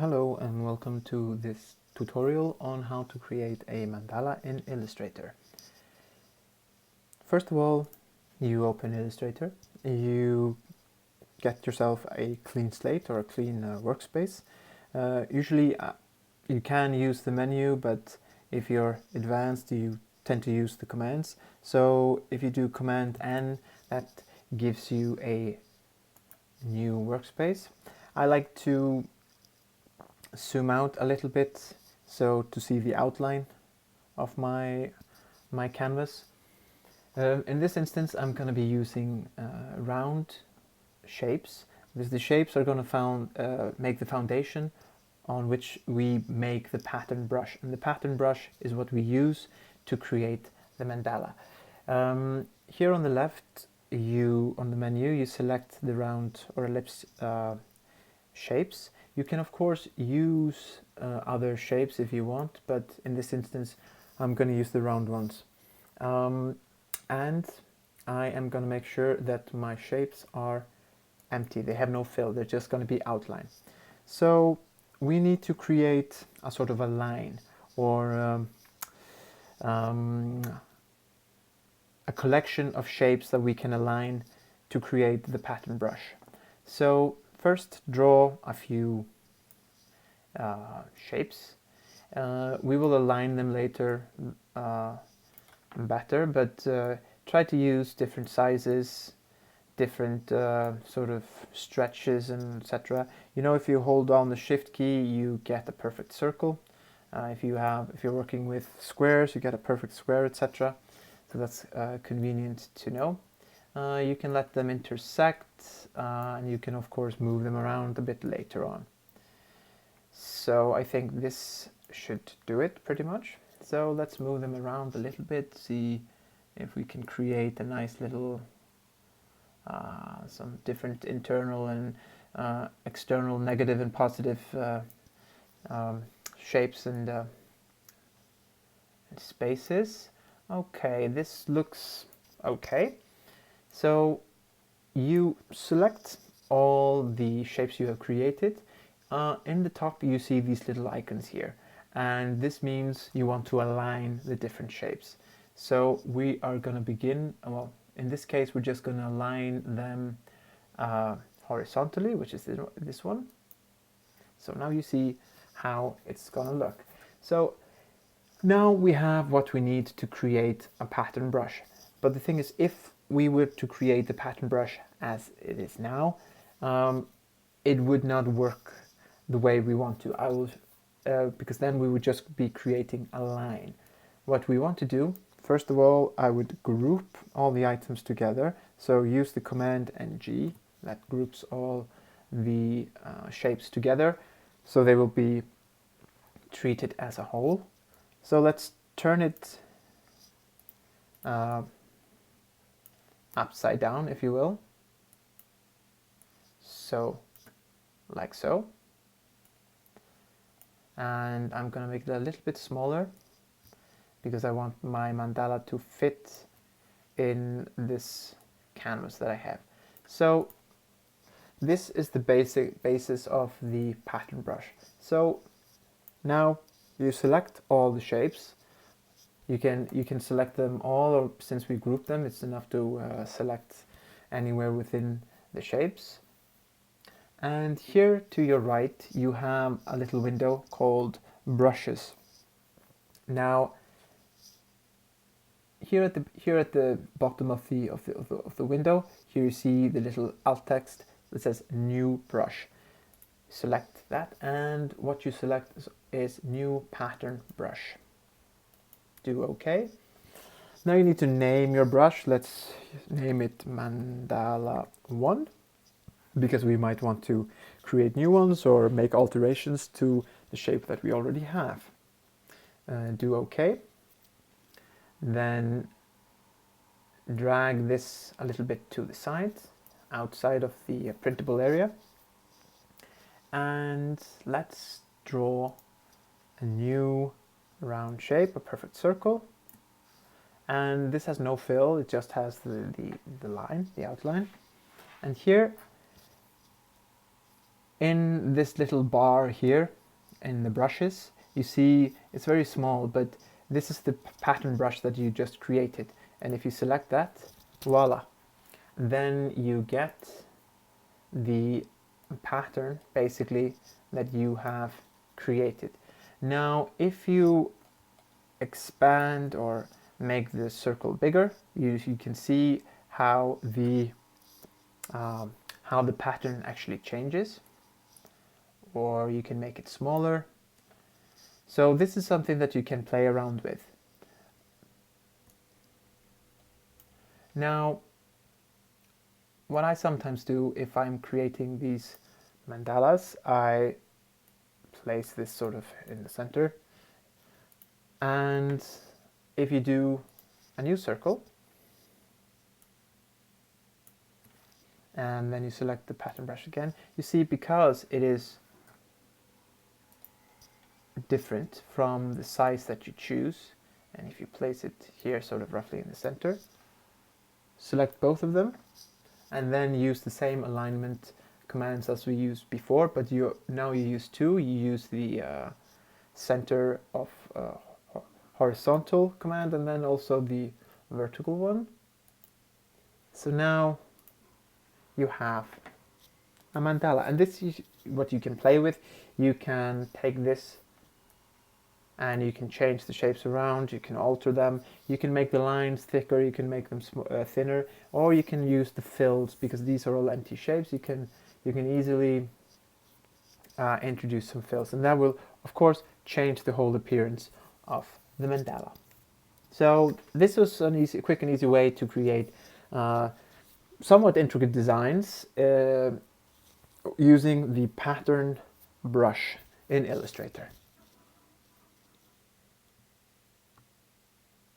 Hello and welcome to this tutorial on how to create a mandala in Illustrator. First of all, you open Illustrator, you get yourself a clean slate or a clean workspace. Usually you can use the menu, but if you're advanced you tend to use the commands. So if you do Command N, that gives you a new workspace. I like to zoom out a little bit so to see the outline of my canvas. In this instance I'm going to be using round shapes, because the shapes are going to make the foundation on which we make the pattern brush, and the pattern brush is what we use to create the mandala. Here on the left, on the menu you select the round or ellipse shapes. You can of course use other shapes if you want, but in this instance I'm going to use the round ones. And I am going to make sure that my shapes are empty, they have no fill, they're just going to be outline. So we need to create a sort of a line or a collection of shapes that we can align to create the pattern brush. So first draw a few shapes. We will align them later better, but try to use different sizes, different sort of stretches and etc. You know, if you hold down the shift key you get a perfect circle. If you're working with squares you get a perfect square, etc. So that's convenient to know. You can let them intersect and you can of course move them around a bit later on. So I think this should do it pretty much. So let's move them around a little bit, see if we can create a nice little some different internal and external negative and positive shapes and spaces. Okay, this looks okay. So you select all the shapes you have created. In the top you see these little icons here, and this means you want to align the different shapes. So we are going to begin, well, in this case we're just going to align them horizontally, which is this one. So now you see how it's going to look. So now we have what we need to create a pattern brush. But the thing is, if we were to create the pattern brush as it is now, it would not work the way we want to. Because then we would just be creating a line. What we want to do, first of all, I would group all the items together. So use the command NG, that groups all the shapes together, so they will be treated as a whole. So let's turn it upside down, if you will. So, like so. And I'm going to make it a little bit smaller because I want my mandala to fit in this canvas that I have. So this is the basis of the pattern brush. So now you select all the shapes. You can select them all, or since we grouped them, it's enough to select anywhere within the shapes. And here to your right you have a little window called brushes. Now here at the bottom of the window, here you see the little alt text that says new brush. Select that, and what you select is new pattern brush. Do OK. Now you need to name your brush. Let's name it mandala 1, because we might want to create new ones or make alterations to the shape that we already have. Do OK. Then drag this a little bit to the side, outside of the printable area, and let's draw a new round shape, a perfect circle. And this has no fill, it just has the line, the outline. And here In this little bar here in the brushes, you see it's very small, but this is the pattern brush that you just created. And if you select that, voila, then you get the pattern basically that you have created. Now, if you expand or make the circle bigger, you can see how the pattern actually changes, or you can make it smaller. So this is something that you can play around with. Now, what I sometimes do if I'm creating these mandalas, I place this sort of in the center, and if you do a new circle and then you select the pattern brush again, you see, because it is different from the size that you choose, and if you place it here sort of roughly in the center, select both of them and then use the same alignment commands as we used before, but now you use two. You use the center of horizontal command and then also the vertical one. So now you have a mandala, and this is what you can play with. You can take this and you can change the shapes around, you can alter them, you can make the lines thicker, you can make them thinner, or you can use the fills, because these are all empty shapes. You can easily introduce some fills, and that will of course change the whole appearance of the mandala. So this was a quick and easy way to create somewhat intricate designs using the pattern brush in Illustrator.